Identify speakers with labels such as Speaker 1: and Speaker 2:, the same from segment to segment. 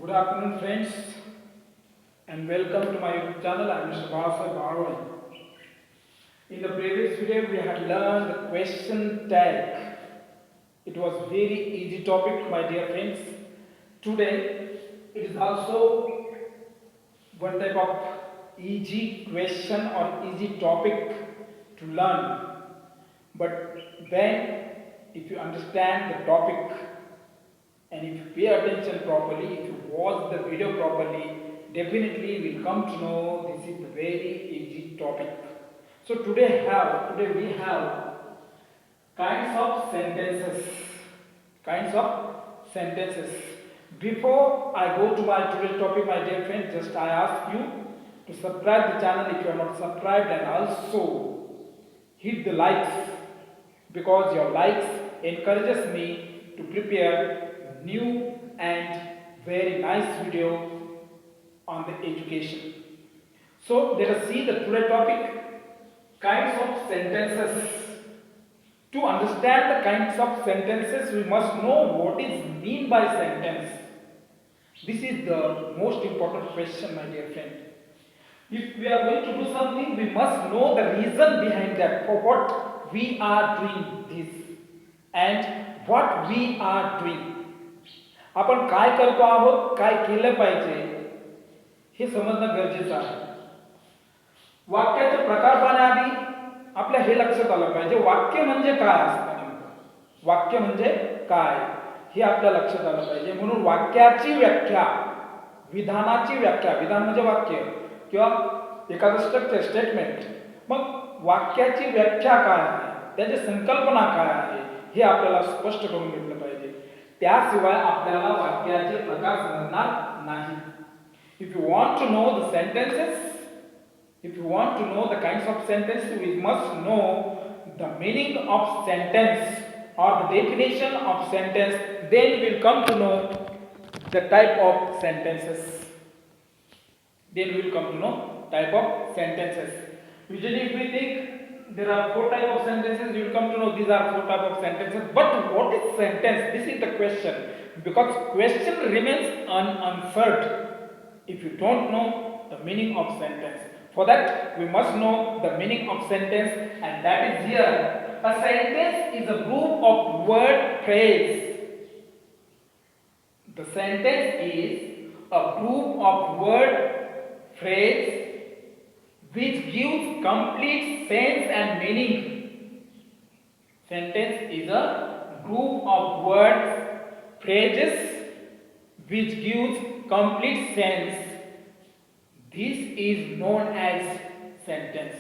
Speaker 1: Good afternoon, friends, and welcome to my YouTube channel. I am Mr. Bhaswar Bharwani. In the previous video, we had learned the question tag. It was very easy topic, my dear friends. Today, it is also one type of easy question or easy topic to learn. But then, if you understand the topic and if you pay attention properly, if you watch the video properly, definitely will come to know this is a very easy topic. So today we have kinds of sentences. Kinds of sentences. Before I go to my today's topic, my dear friends, just I ask you to subscribe the channel if you are not subscribed, and also hit the likes, because your likes encourages me to prepare new and very nice video on the education. So let us see the today topic, kinds of sentences. To understand the kinds of sentences, we must know what is mean by sentence. This is the most important question, my dear friend. If we are going to do something, we must know the reason behind that, for what we are doing this and what we are doing. आपण काय करतो आहोत, काय केलं पाहिजे हे समजणं गरजेचं आहे. वाक्याचे प्रकार पाहण्याआधी आपल्या हे लक्षात आलं पाहिजे, वाक्य म्हणजे काय असतं नेमकं, वाक्य म्हणजे काय हे आपल्या लक्षात आलं पाहिजे. म्हणून वाक्याची व्याख्या, विधानाची व्याख्या, विधान म्हणजे वाक्य किंवा एखादं स्ट्रक्चर स्टेटमेंट, मग वाक्याची व्याख्या काय आहे, त्याची संकल्पना काय आहे हे आपल्याला स्पष्ट करून घेतलं पाहिजे. त्याशिवाय आपल्याला वाक्याचे प्रकार समजणार नाही. If you want to know the sentences, if you want to know the kinds of sentences, we must know the meaning of sentence or the definition of sentence, then we will come to know the type of sentences. Then we will come to know type of sentences. Usually if we think there are 4 type of sentences, we will come to know these are 4 type of sentences. But what is sentence? This is the question, because question remains unanswered if you don't know the meaning of sentence. For that, we must know the meaning of sentence, and that is here. A sentence is a group of word phrase. The sentence is a group of word phrase which gives complete sense and meaning. Sentence is a group of words, phrases which gives complete sense. This is known as sentence.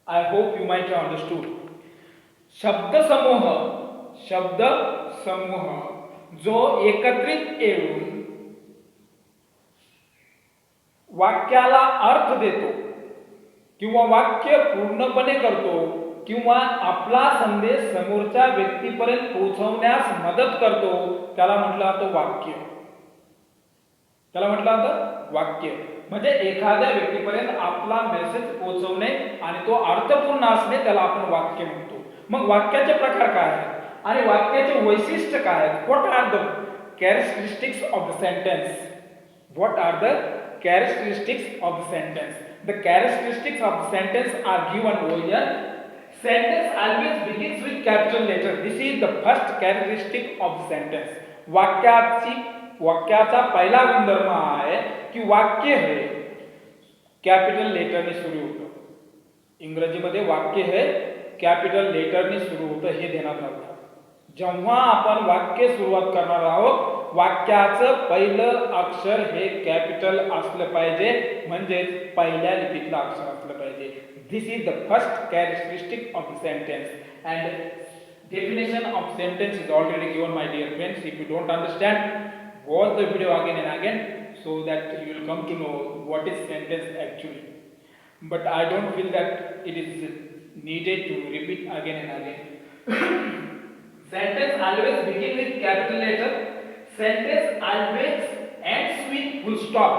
Speaker 1: I hope you might have understood. शब्द समूह जो एकत्रित येऊन वाक्याला अर्थ देतो किंवा वाक्य पूर्णपणे करतो किंवा आपला संदेश समोरच्या व्यक्तीपर्यंत पोहोचवण्यास मदत करतो, त्याला म्हटलं जातं वाक्य. त्याला म्हटलं जातं वाक्य. म्हणजे एखाद्या व्यक्तीपर्यंत आपला मेसेज पोहोचवणे आणि तो अर्थपूर्ण असणे, त्याला आपण वाक्य म्हणतो. मग वाक्याचे प्रकार काय आहेत आणि वाक्याचे वैशिष्ट्य काय आहेत? What are the characteristics of the sentence? What are the characteristics of the sentence? The characteristics of the sentence are given over here. Sentence always begins with capital letter. This is the first characteristic of the sentence. वाक्याचा पहिला गुणधर्म आहे की वाक्य हे capital लेटरने सुरू होतं. इंग्रजीमध्ये वाक्य हे कॅपिटल लेटरने सुरू होतं, हे ध्यानात राखा. जेव्हा आपण वाक्य सुरुवात करणार आहोत, वाक्याचं पहिलं अक्षर हे कॅपिटल असलं पाहिजे, म्हणजेच पहिल्या लिपीतलं अक्षर असलं पाहिजे. This is the first characteristic of the sentence, and definition of sentence is already given, my dear friends. If you don't understand, watch the video again and again so that you will come to know what is sentence actually. But I don't feel that it is needed to repeat again and again. Sentence always begin with capital letter. Sentence always ends with full stop.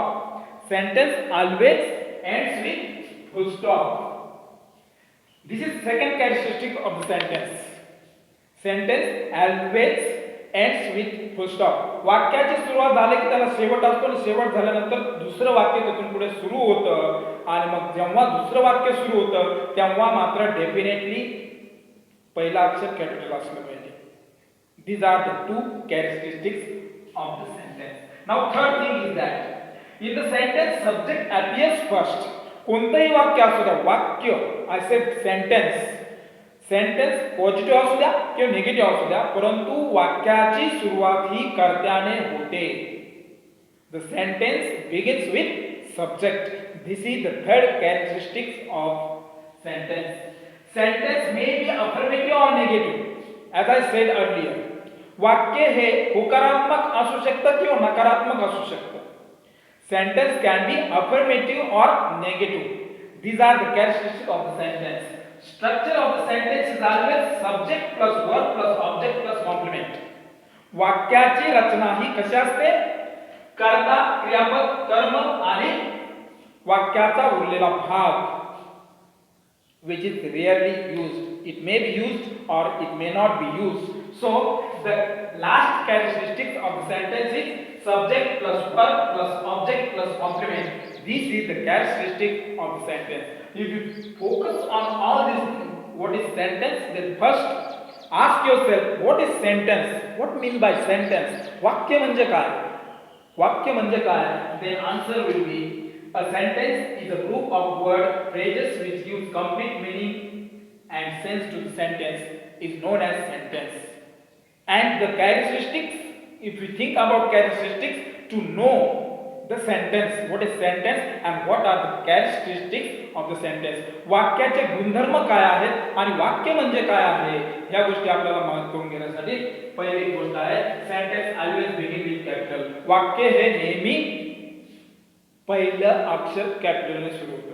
Speaker 1: Sentence always ends with full stop. This is second characteristic of the sentence. Sentence always ends with full stop. वाक्याची सुरुवात झाली की त्याला शेवट असतो आणि शेवट झाल्यानंतर दुसरं वाक्य त्यातून पुढे सुरू होतं आणि मग जेव्हा दुसरं वाक्य सुरू होतं तेव्हा मात्र डेफिनेटली पहिला अक्षर कॅपिटल असलं पाहिजे. These are the two characteristics of the sentence. Now third thing is that in the sentence subject appears first. कोणतंही वाक्य असू द्या, वाक्य आय सेड सेंटेन्स पॉझिटिव्ह असू द्या किंवा निगेटिव्ह असू द्या, परंतु वाक्याची सुरुवात ही कर्त्याने होते. The sentence begins with subject. This is the third characteristics of sentence. Sentence may be affirmative or negative as I said earlier. वाक्य हे होकारात्मक असू शकतं किंवा नकारात्मक असू शकतं. Sentence can be affirmative or negative. These are the characteristics of the sentence. Structure of the sentence is always subject plus verb plus object plus complement. वाक्याची रचना ही कशी असते? कर्ता, क्रियापद, कर्म आणि वाक्याचा उरलेला भाग, which is rarely used. It may be used or it may not be used. So the last characteristics of the sentence is subject plus verb plus object plus complement. This is the characteristic of the sentence. If you focus on all this, what is sentence? Then first ask yourself, what is sentence? What mean by sentence? वाक्य म्हणजे काय? वाक्य म्हणजे काय? Then answer will be a sentence is a group of word phrases which gives complete meaning and sense to the sentence is known as sentence. And the characteristics, if you think about characteristics to know the sentence, what is sentence and what are the characteristics of the sentence. वाक्याचे गुणधर्म काय आहेत आणि वाक्य म्हणजे काय आहे ह्या गोष्टी आपल्याला माहित करून घेण्यासाठी पहिली गोष्ट आहे sentence always begin with capital. वाक्य हे नेहमी पहिलं अक्षर कॅपिटलने सुरू होतं.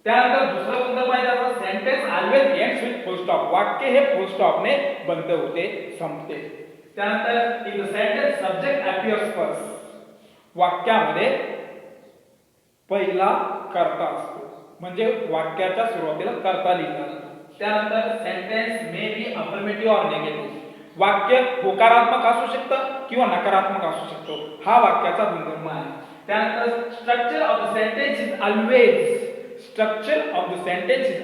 Speaker 1: त्यानंतर दुसरा गुणधर्म आहे त्याचा sentence always ends with full stop. वाक्य हे फुल स्टॉपने बंद होते, संपते. त्यानंतर in the sentence subject appears first. वाक्यामध्ये पहिला कर्ता असतो म्हणजे वाक्याच्या सुरुवातीला कर्ता लिहिला जातो. त्यानंतर sentence may be affirmative or negative. वाक्य होकारात्मक असू शकतं किंवा नकारात्मक असू शकतो. हा वाक्याचा गुणधर्म आहे. त्यानंतर structure of the sentence is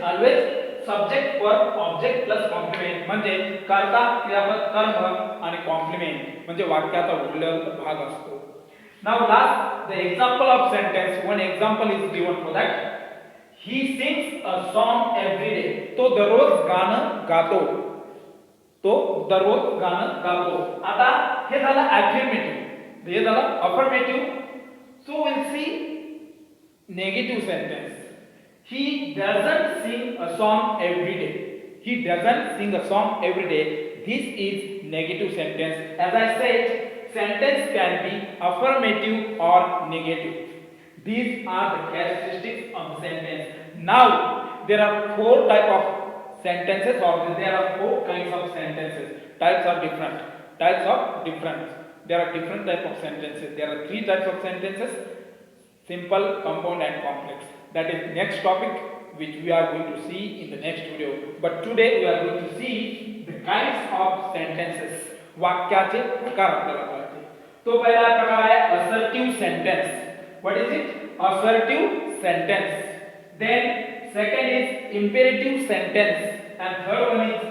Speaker 1: always subject verb object plus complement. म्हणजे कर्ता, क्रियापद, कर्म आणि कॉम्प्लिमेंट म्हणजे वाक्याचा उरलेला भाग असतो. Now last, the example of sentence. One example is given for that. He sings a song every day. तो दररोज गाणं गातो. तो दररोज गाणं गातो. आता हे झालं अफर्मेटिव्ह, हे झालं affirmative. So we'll see negative sentence. He doesn't sing a song every day. He doesn't sing a song every day. This is negative sentence. As I said, sentence can be affirmative or negative. These are the characteristics of the sentence. Now there are four type of sentences, or there are four kinds of sentences. Types are different. There are different type of sentences. There are three types of sentences: simple, compound and complex. That is next topic which we are going to see in the next video. But today we are going to see the kinds of sentences. वाक्याचे प्रकार आपल्याला कळते. तो पहिला प्रकार आहे assertive sentence. What is it? Assertive sentence. Then second is imperative sentence and third one is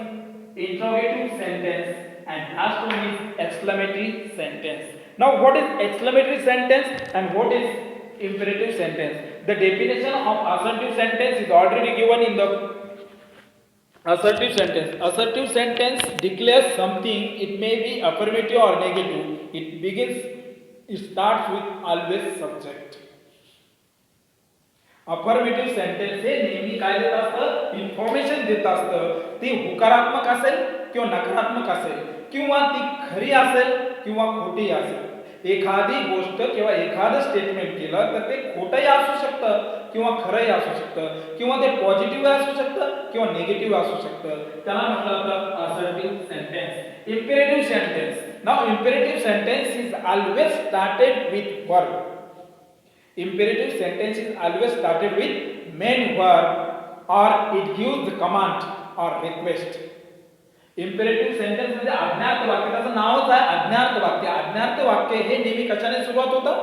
Speaker 1: interrogative sentence and last one is exclamatory sentence. Now what is exclamatory sentence and what is imperative sentence? The definition of assertive sentence is already given in the assertive sentence. Assertive sentence declares something. It may be affirmative or negative. It starts with always subject. Affirmative sentence हे नेहमी काय देत असतं? Information देत असतं. ती होकारात्मक असेल किंवा नकारात्मक असेल किंवा ती खरी असेल किंवा खोटी असेल. एखादी गोष्ट किंवा एखादं स्टेटमेंट केलं तर ते खोटंही असू शकतं किंवा खरंही असू शकतं किंवा ते पॉझिटिव्ह असू शकतं किंवा निगेटिव्ह असू शकतं. त्याला म्हटलं जातं assertive sentence. Imperative sentence. Now imperative sentence is always started with verb. Imperative sentence is always started with main verb or it gives the command or request. Imperative sentence मध्ये अज्ञात वाक्य, त्याचं नावच आहे अज्ञात वाक्य. अज्ञात वाक्य हे नेहमी कशाने सुरुवात होतं?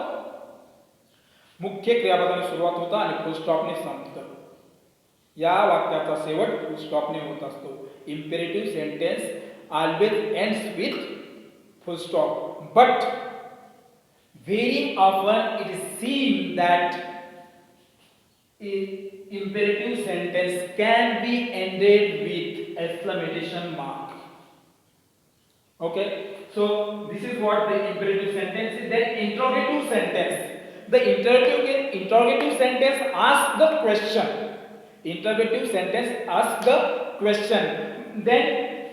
Speaker 1: मुख्य क्रियापदाने सुरुवात होतं आणि फुल स्टॉपने संपतं. या वाक्याचा शेवट फुल स्टॉपने होत असतो. Imperative sentence always ends with full stop, but very often it is seen that imperative sentence can be ended with exclamation mark. Okay, so this is what the imperative sentence is. Then interrogative sentence, the interrogative sentence asks the question. Interrogative sentence asks the question. Then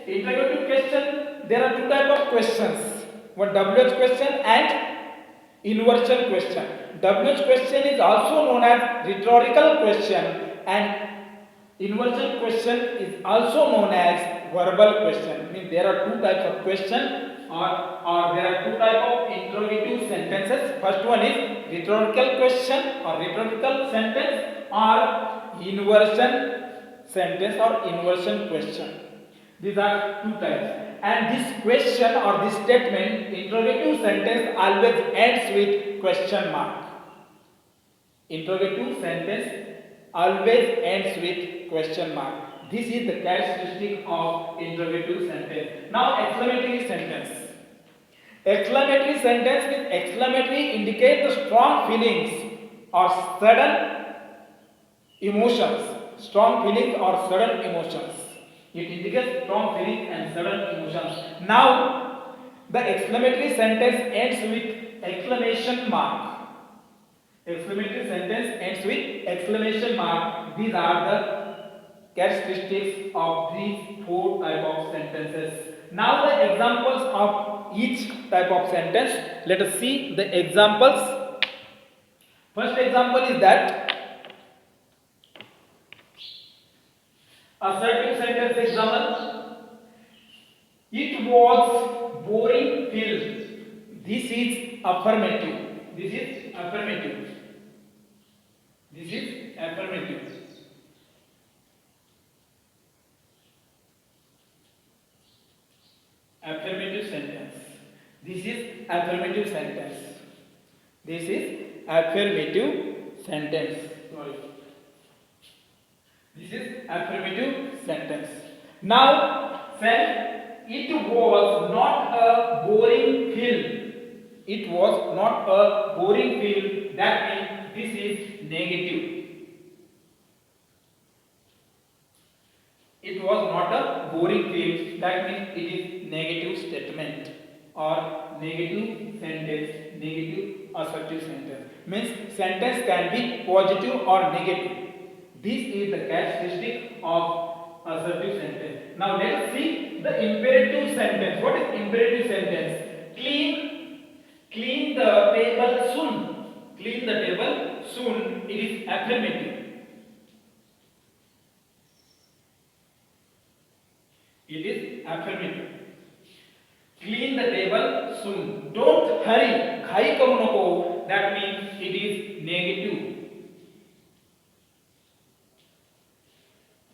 Speaker 1: interrogative question, there are two types of questions, one WH question and inversion question. WH question is also known as rhetorical question and inversion question is also known as verbal question. Means there are two types of question or there are two types of interrogative sentences. First one is rhetorical question or rhetorical sentence or inversion sentence or inversion question. These are two types. And this question or this statement, interrogative sentence always ends with question mark. Interrogative sentence always ends with question mark. This is the characteristic of interrogative sentence. Now exclamatory sentence. Exclamatory sentence with exclamatory indicate the strong feelings or sudden emotions. Strong feelings or sudden emotions. It indicates strong feelings and sudden emotions. Now, the exclamatory sentence ends with exclamation mark. Exclamatory sentence ends with exclamation mark. These are the characteristics of these four types of sentences. Now, the examples of each type of sentence. Let us see the examples. First example is that assertive sentence example. It was boring till. This is affirmative. This is affirmative. This is affirmative. Affirmative sentence. This is affirmative sentence. This is affirmative sentence. Sorry. This is affirmative sentence. Now, when it was not a boring film. It was not a boring film. That means this is negative. It was not a boring film. That means it is negative statement or negative sentence, negative assertive sentence. Means sentence can be positive or negative. This is the characteristic of assertive sentence. Now let us see the imperative sentence. What is imperative sentence? Clean the table soon. Clean the table soon. It is affirmative. It is affirmative. Clean the table soon. Don't hurry. Ghai karu nako. That means it is negative.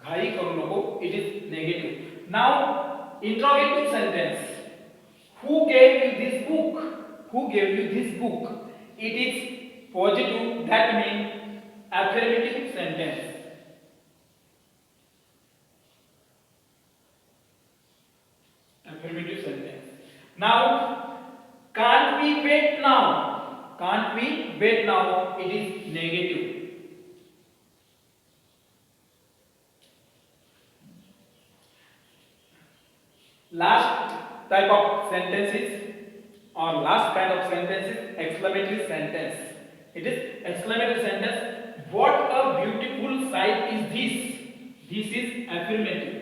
Speaker 1: Ghai karu nako. It is negative. Now, interrogative sentence. Who gave you this book? Who gave you this book? It is positive. That means affirmative sentence. Affirmative sentence. Now, can't we wait now? Can't we wait now? It is negative. Last type of sentences or last kind of sentences, exclamatory sentence. It is exclamatory sentence. What a beautiful sight is this? This is affirmative.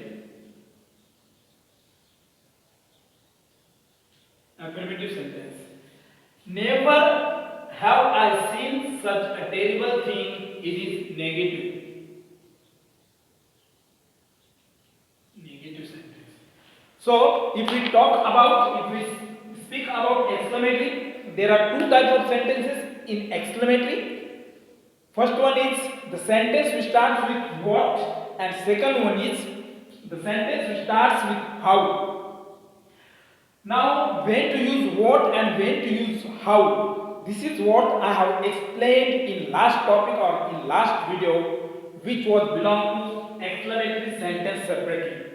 Speaker 1: Affirmative sentence. Never have I seen such a terrible thing. It is negative. Negative sentence. So, if we speak about exclamatory, there are two types of sentences in exclamatory. First one is the sentence which starts with what, and second one is the sentence which starts with how. Now, when to use what and when to use how. This is what I have explained in last topic or in last video, which was belong to exclamatory sentence separately.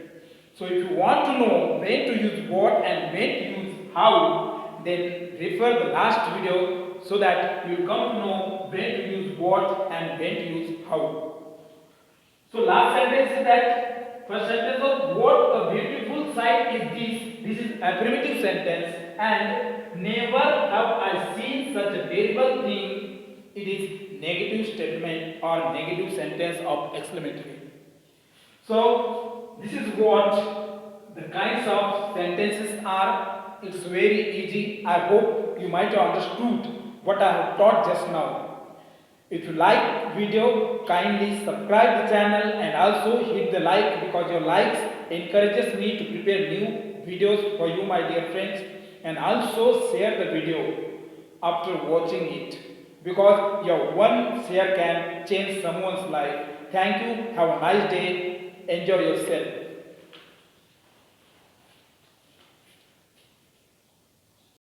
Speaker 1: So, if you want to know when to use what and when to use how, then refer the last video so that you will come to know when to use what and when to use how. So last sentence is that first sentence of what a beautiful sight is this. This is affirmative sentence and never have I seen such a terrible thing. It is negative statement or negative sentence of exclamatory. So this is what the kinds of sentences are. It's very easy. I hope you might have understood what I have taught just now. If you like video, kindly subscribe the channel and also hit the like because your likes encourages me to prepare new videos for you my dear friends, and also share the video after watching it because your one share can change someone's life. Thank you. Have a nice day. Enjoy yourself.